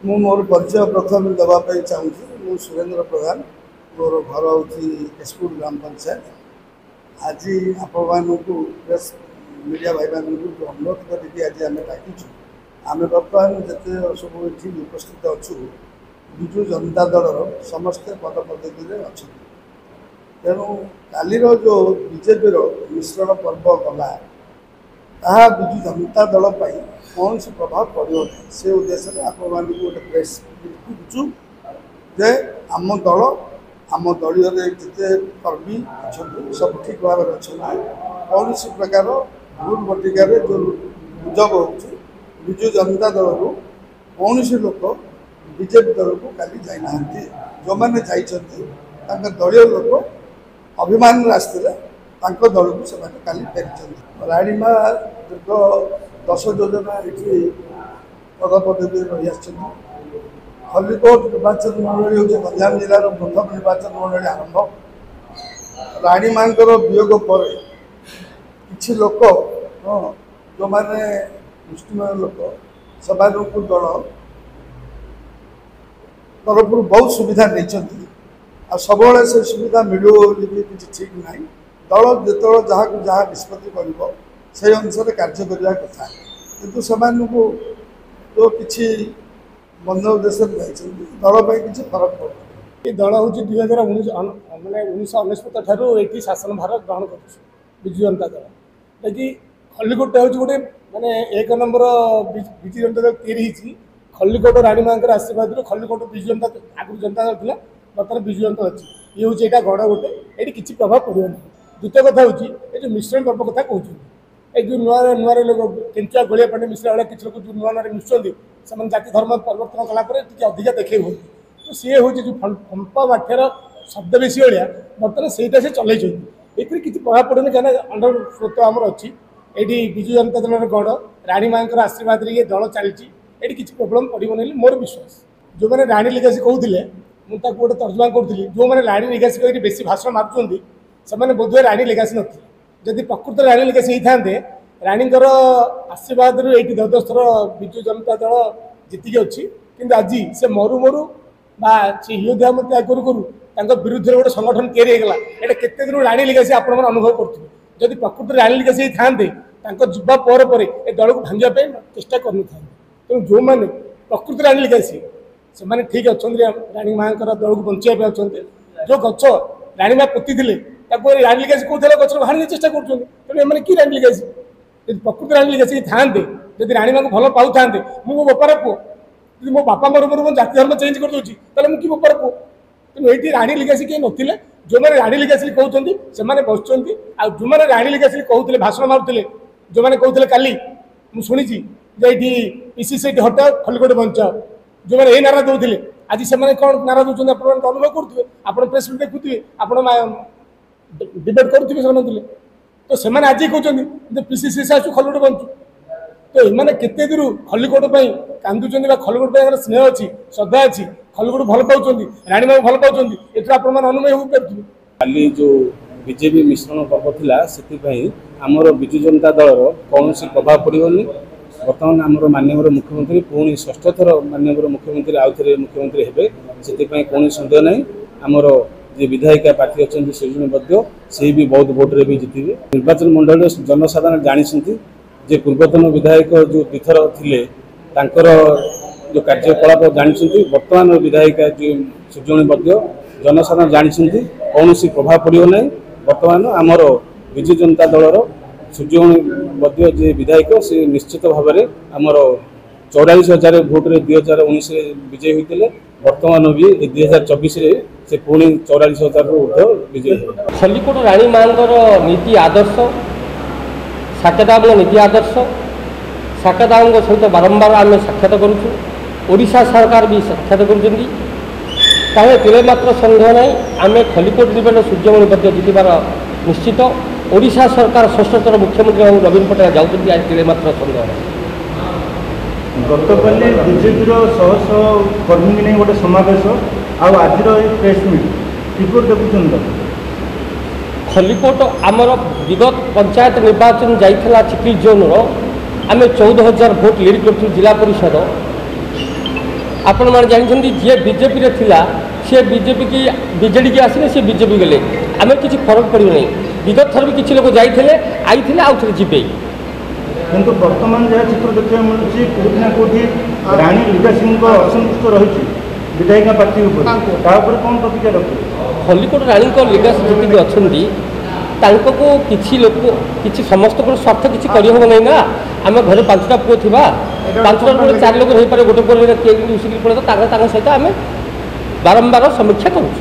ମୁଁ ମୋର ପରିଚୟ ପ୍ରଥମେ ଦେବା ପାଇଁ ଚାହୁଁଛି। ମୁଁ ସୁରେନ୍ଦ୍ର ପ୍ରଧାନ, ମୋର ଘର ହେଉଛି କେଶପୁର ଗ୍ରାମ ପଞ୍ଚାୟତ। ଆଜି ଆପଣମାନଙ୍କୁ ପ୍ରେସ୍ ମିଡ଼ିଆ ଭାଇମାନଙ୍କୁ ଅନୁରୋଧ କରିକି ଆଜି ଆମେ ଡାକିଛୁ। ଆମେ ବର୍ତ୍ତମାନ ଯେତେ ସବୁ ଏଠି ଉପସ୍ଥିତ ଅଛୁ, ବିଜୁ ଜନତା ଦଳର ସମସ୍ତେ ପଦପଦବୀରେ ଅଛନ୍ତି। ତେଣୁ କାଲିର ଯେଉଁ ବିଜେପିର ମିଶ୍ରଣ ପର୍ବ ଗଲା, ତାହା ବିଜୁ ଜନତା ଦଳ ପାଇଁ କୌଣସି ପ୍ରଭାବ ପଡ଼ିବ ନାହିଁ। ସେ ଉଦ୍ଦେଶ୍ୟରେ ଆପଣମାନଙ୍କୁ ଗୋଟେ ପ୍ରେସ୍ ଦେଉଛୁ ଯେ ଆମ ଦଳ, ଆମ ଦଳୀୟରେ ଯେତେ କର୍ମୀ ଅଛନ୍ତି ସବୁ ଠିକ୍ ଭାବରେ ଅଛନ୍ତି। କୌଣସି ପ୍ରକାର ଭୁଲ ଭଟିକାରେ ଯେଉଁ ଗୁଜବ ହେଉଛି, ବିଜୁ ଜନତା ଦଳରୁ କୌଣସି ଲୋକ ବିଜେପି ଦଳକୁ କାଲି ଯାଇନାହାନ୍ତି। ଯେଉଁମାନେ ଯାଇଛନ୍ତି ତାଙ୍କ ଦଳୀୟ ଲୋକ ଅଭିମାନରେ ଆସିଥିଲେ, ତାଙ୍କ ଦଳକୁ ସେମାନେ କାଲି ଫେରିଛନ୍ତି। ରାଣୀମା ଦୀର୍ଘ 10 ଯୋଜନା ଏଠି ପଦପଦବୀରେ ରହିଆସିଛନ୍ତି। ଖଲିକୋଟ ନିର୍ବାଚନ ମଣ୍ଡଳୀ ହେଉଛି ଗଞ୍ଜାମ ଜିଲ୍ଲାର ପ୍ରଥମ ନିର୍ବାଚନ ମଣ୍ଡଳୀ ଆରମ୍ଭ। ରାଣୀମାଙ୍କର ବିୟୋଗ ପରେ କିଛି ଲୋକ ଯେଉଁମାନେ ମୁଷ୍ଟିମୟ ଲୋକ, ସେମାନଙ୍କୁ ଦଳ ତରଫରୁ ବହୁତ ସୁବିଧା ନେଇଛନ୍ତି। ଆଉ ସବୁବେଳେ ସେ ସୁବିଧା ମିଳିବ ବୋଲି ବି କିଛି ଠିକ୍ ନାହିଁ। ଦଳ ଯେତେବେଳେ ଯାହାକୁ ଯାହା ନିଷ୍ପତ୍ତି କରିବ ସେହି ଅନୁସାରେ କାର୍ଯ୍ୟ କରିବା କଥା। କିନ୍ତୁ ସେମାନଙ୍କୁ ଯେଉଁ କିଛି ବନ୍ଧ ଉଦ୍ଦେଶ୍ୟରେ ଯାଇଛନ୍ତି, ଦଳ ପାଇଁ କିଛି ଫରକ ପଡ଼ୁନି। ଏ ଦଳ ହେଉଛି 1919 ଠାରୁ ଏଠି ଶାସନ ଭାର ଗ୍ରହଣ କରୁଛି ବିଜୁ ଜନତା ଦଳ। ଯାହାକି ଖଲିକୋଟଟା ହେଉଛି ଗୋଟେ ମାନେ 1 ନମ୍ବର ବିଜୁ ଜନତା ଦଳ ତିଆରି ହେଇଛି। ଖଲିକୋଟ ରାଣୀମାଙ୍କର ଆଶୀର୍ବାଦରୁ ଖଲିକୋଟ ବିଜୁ ଜନତା, ଆଗରୁ ଜନତା ଦଳ ଥିଲା, ବର୍ତ୍ତମାନ ବିଜୁ ଜନତା ଅଛି। ଇଏ ହେଉଛି ଏଇଟା ଗଡ଼ ଗୋଟେ, ଏଠି କିଛି ପ୍ରଭାବ ପଡ଼ିବ ନାହିଁ। ଦ୍ୱିତୀୟ କଥା ହେଉଛି ଏ ଯେଉଁ ମିଶ୍ରଣ ପର୍ବ କଥା କହୁଛନ୍ତି, এই ଯେଉଁ ନୂଆରେ ଲୋକ କେଞ୍ଚୁଆ ଗୋଳିଆ ପାଣି ମିଶିଲା ଭଳିଆ କିଛି ଲୋକ ଯେଉଁ ନୂଆରେ ମିଶୁଛନ୍ତି, ସେମାନେ ଜାତି ଧର୍ମ ପରିବର୍ତ୍ତନ କଲା ପରେ ଟିକେ ଅଧିକା ଦେଖେଇ ହୁଅନ୍ତି। ତ ସିଏ ହେଉଛି ଯେଉଁ ଫମ୍ପ ମାଠିଆର ଶବ୍ଦ ବେଶୀ ଭଳିଆ, ବର୍ତ୍ତମାନ ସେଇଟା ସେ ଚଲେଇଛନ୍ତି। ଏଥିରେ କିଛି ପ୍ରଭାବ ପଡ଼ୁନି, କାହିଁକିନା ଅଣ୍ଡର ସ୍ରୋତ ଆମର ଅଛି। ଏଇଠି ବିଜୁ ଜନତା ଦଳର ଗଡ଼, ରାଣୀ ମାଙ୍କର ଆଶୀର୍ବାଦରେ ଇଏ ଦଳ ଚାଲିଛି। ଏଠି କିଛି ପ୍ରୋବ୍ଲେମ୍ ପଡ଼ିବନି ବୋଲି ମୋର ବିଶ୍ୱାସ। ଯେଉଁମାନେ ରାଣୀ ଲିଗାସି କହୁଥିଲେ, ମୁଁ ତାକୁ ଗୋଟେ ତର୍ଜମା କରୁଥିଲି, ଯେଉଁମାନେ ରାଣୀ ଲିଗାସି କହିକି ବେଶୀ ଭାଷଣ ମାରୁଛନ୍ତି, ସେମାନେ ବୋଧହୁଏ ରାଣୀ ଲିଗାସି ନଥିଲେ। ଯଦି ପ୍ରକୃତରେ ରାଣୀ ଲିଗାସି ହେଇଥାନ୍ତେ, ରାଣୀଙ୍କର ଆଶୀର୍ବାଦରୁ ଏଇଠି 10 ଥର ବିଜୁ ଜନତା ଦଳ ଜିତିକି ଅଛି। କିନ୍ତୁ ଆଜି ସେ ମରୁ ବା ସେ ହିୟୋଧ୍ୟା ମତେ କରୁ ତାଙ୍କ ବିରୁଦ୍ଧରେ ଗୋଟେ ସଂଗଠନ ତିଆରି ହେଇଗଲା। ଏଇଟା କେତେ ଦିନ ରାଣୀ ଲିଗାସି ଆପଣମାନେ ଅନୁଭବ କରୁଥିବେ। ଯଦି ପ୍ରକୃତରେ ରାଣୀ ଲିଗାସି ହେଇଥାନ୍ତେ, ତାଙ୍କ ଯିବା ପରେ ଏ ଦଳକୁ ଭାଙ୍ଗିବା ପାଇଁ ଚେଷ୍ଟା କରିନଥାନ୍ତେ। ତେଣୁ ଯେଉଁମାନେ ପ୍ରକୃତରେ ରାଣୀ ଲିଗାସି, ସେମାନେ ଠିକ୍ ଅଛନ୍ତି, ରାଣୀ ମାଙ୍କର ଦଳକୁ ବଞ୍ଚିବା ପାଇଁ ଅଛନ୍ତି। ଯେଉଁ ଗଛ ରାଣୀ ମା ପୋତିଥିଲେ, ତାକୁ ରାଣୀ ଲିଗାସି କହୁଥିଲେ, ଗଛରୁ ଭାଙ୍ଗିବାକୁ ଚେଷ୍ଟା କରୁଛନ୍ତି। ତେଣୁ ଏମାନେ କି ରାଣୀ ଲିଗାସି? ଯଦି ପ୍ରକୃତ ରାଣୀ ଲିଗାସି ଥାନ୍ତେ, ଯଦି ରାଣୀ ମାଙ୍କୁ ଭଲ ପାଉଥାନ୍ତେ, ମୁଁ ମୋ ବାପାର ପୁଅ, ଯଦି ମୋ ବାପା ମୋର ମୋ ଜାତି ଧର୍ମ ଚେଞ୍ଜ କରିଦେଉଛି, ତାହେଲେ ମୁଁ କି ବାପାର ପୁଅ? ତେଣୁ ଏଇଠି ରାଣୀ ଲିଗାସି କେହି ନଥିଲେ। ଯେଉଁମାନେ ରାଣୀ ଲିଗାସି କହୁଛନ୍ତି ସେମାନେ ବସୁଛନ୍ତି। ଆଉ ଯେଉଁମାନେ ରାଣୀ ଲିଗାସି କହୁଥିଲେ, ଭାଷଣ ମାରୁଥିଲେ, ଯେଉଁମାନେ କହୁଥିଲେ, କାଲି ମୁଁ ଶୁଣିଛି ଯେ ଏଇଠି ପିସିସି ଏଠି ହଟାଅ, ଖଲିକୋଟ ବଞ୍ଚାଅ, ଯେଉଁମାନେ ଏଇ ନାରା ଦେଉଥିଲେ, ଆଜି ସେମାନେ କ'ଣ ନାରା ଦେଉଛନ୍ତି ଆପଣମାନେ ଅନୁଭବ କରୁଥିବେ। ଆପଣ ପ୍ରେସ୍ ମିଟ୍ ଦେଖୁଥିବେ, ଆପଣ ଡିବେଟ୍ କରୁଥିବେ ସେମାନେ ଥିଲେ। ତ ସେମାନେ ଆଜି କହୁଛନ୍ତି ଯେ ପିସିସି ଆସୁ, ଖଲିକୋଟ ବଞ୍ଚୁ। ତ ଏମାନେ କେତେ ଦୂର ଖଲିକୋଟ ପାଇଁ କାନ୍ଦୁଛନ୍ତି ବା ଖଲିକୋଟ ପାଇଁ ଆମର ସ୍ନେହ ଅଛି, ଶ୍ରଦ୍ଧା ଅଛି, ଖଲିକୋଟ ଭଲ ପାଉଛନ୍ତି, ରାଣୀମାଙ୍କୁ ଭଲ ପାଉଛନ୍ତି, ଏଥିରୁ ଆପଣମାନେ ଅନୁଭବ ହୋଇପାରୁଥିବେ। କାଲି ଯେଉଁ ବିଜେପି ମିଶ୍ରଣ ପର୍ବ ଥିଲା, ସେଥିପାଇଁ ଆମର ବିଜୁ ଜନତା ଦଳର କୌଣସି ପ୍ରଭାବ ପଡ଼ିବନି। ବର୍ତ୍ତମାନ ଆମର ମାନ୍ୟବର ମୁଖ୍ୟମନ୍ତ୍ରୀ ପୁଣି 6ଠ ଥର ମାନ୍ୟବର ମୁଖ୍ୟମନ୍ତ୍ରୀ ଆଉ ଥରେ ମୁଖ୍ୟମନ୍ତ୍ରୀ ହେବେ, ସେଥିପାଇଁ କୌଣସି ସନ୍ଦେହ ନାହିଁ। ଆମର ଯେ ବିଧାୟିକା ପ୍ରାର୍ଥୀ ଅଛନ୍ତି ସୃଜନୀ ବଦ୍ୟ, ସେ ବି ବହୁତ ଭୋଟରେ ବି ଜିତିବେ। ନିର୍ବାଚନ ମଣ୍ଡଳୀରେ ଜନସାଧାରଣ ଜାଣିଛନ୍ତି ଯେ ପୂର୍ବତନ ବିଧାୟକ ଯେଉଁ 2 ଥର ଥିଲେ, ତାଙ୍କର ଯେଉଁ କାର୍ଯ୍ୟକଳାପ ଜାଣିଛନ୍ତି। ବର୍ତ୍ତମାନ ବିଧାୟିକା ଯେଉଁ ସୃଜନୀ ବଦ୍ୟ, ଜନସାଧାରଣ ଜାଣିଛନ୍ତି, କୌଣସି ପ୍ରଭାବ ପଡ଼ିବ ନାହିଁ। ବର୍ତ୍ତମାନ ଆମର ବିଜୁ ଜନତା ଦଳର ସୃଜନୀ ବଦ୍ୟ ଯେ ବିଧାୟକ, ସେ ନିଶ୍ଚିତ ଭାବରେ ଆମର 44,000 ଭୋଟରେ 2019ରେ ବିଜୟୀ ହୋଇଥିଲେ। ବର୍ତ୍ତମାନ ବି 2024ରେ ସେ ପୁଣି 44,000ରୁ ଉର୍ଦ୍ଧ୍ୱ ବିଜୟୀ ହେବେ। ଖଲିକୋଟ ରାଣୀ ମାଙ୍କର ନୀତି ଆଦର୍ଶ, ସାକେତାଙ୍କ ନୀତି ଆଦର୍ଶ, ସାକେତାଙ୍କ ସହିତ ବାରମ୍ବାର ଆମେ ସାକ୍ଷାତ କରୁଛୁ। ଓଡ଼ିଶା ସରକାର ବି ସାକ୍ଷାତ କରୁଛନ୍ତି। ତାହେଲେ ତିଳେ ମାତ୍ର ସନ୍ଦେହ ନାହିଁ, ଆମେ ଖଲିକୋଟ ନିକଟ ସୂର୍ଯ୍ୟମଣି ମଧ୍ୟ ଜିତିବାର ନିଶ୍ଚିତ। ଓଡ଼ିଶା ସରକାର 6ଠ ଥର ମୁଖ୍ୟମନ୍ତ୍ରୀ ଆଉ ନବୀନ ପଟ୍ଟନାୟକ ଯାଉଛନ୍ତି, ଆଜି ତିଳେ ମାତ୍ର ସନ୍ଦେହ ନାହିଁ। ଗତକାଲି ବିଜେପିର ଶହ କର୍ମୀଙ୍କୁ ନେଇ ଗୋଟେ ସମାବେଶ, ଆଉ ଆଜିର ଏଇ ପ୍ରେସ୍ ମିଟ୍ କିପରି ଦେଖୁଛନ୍ତି? ଖଲିକୋଟ ଆମର ବିଗତ ପଞ୍ଚାୟତ ନିର୍ବାଚନ ଯାଇଥିଲା ଚିକିଲ ଜୋନ୍ର, ଆମେ 14,000 ଭୋଟ ଲିଡ୍ କରିଥିଲୁ। ଜିଲ୍ଲା ପରିଷଦ ଆପଣମାନେ ଜାଣିଛନ୍ତି ଯିଏ ବିଜେପିରେ ଥିଲା ସେ ବିଜେପି କି ବିଜେଡ଼ି କି ଆସିଲେ ସେ ବିଜେପି ଗଲେ ଆମେ କିଛି ଫରକ ପଡ଼ିବ ନାହିଁ। ବିଗତ ଥର ବି କିଛି ଲୋକ ଯାଇଥିଲେ ଆଇଥିଲେ ଆଉ ଥରେ ଯିବେ। କିନ୍ତୁ ବର୍ତ୍ତମାନ ଯାହା ଚିତ୍ର ଦେଖିବାକୁ ମିଳୁଛି କେଉଁଠି ନା କେଉଁଠି ରାଣୀ ଲିଗା ସିଂଙ୍କ ଅସନ୍ତୁଷ୍ଟ ରହିଛି ବିଧାୟିକା ପ୍ରାର୍ଥୀ ଉପରେ, ତା ଉପରେ କ'ଣ ପ୍ରତିକ୍ରିୟା ରଖିବେ? ଖଲ୍ଲିକୋଟ ରାଣୀଙ୍କ ଲିଗାସ ଯେତିକି ଅଛନ୍ତି ତାଙ୍କୁ କିଛି ଲୋକ କିଛି ସମସ୍ତଙ୍କର ସ୍ୱାର୍ଥ କିଛି କରିହେବ ନାହିଁ ନା। ଆମେ ଘରେ 5ଟା ପୁଅ ଥିବା 5ଟା ପୁଅ 4 ଲୋକ ହେଇପାରେ ଗୋଟେ ପୁଅ କିଏ କିନ୍ତୁ ଉସିକି ପଡ଼େ ତାଙ୍କ ସହିତ ଆମେ ବାରମ୍ବାର ସମୀକ୍ଷା କରୁଛୁ।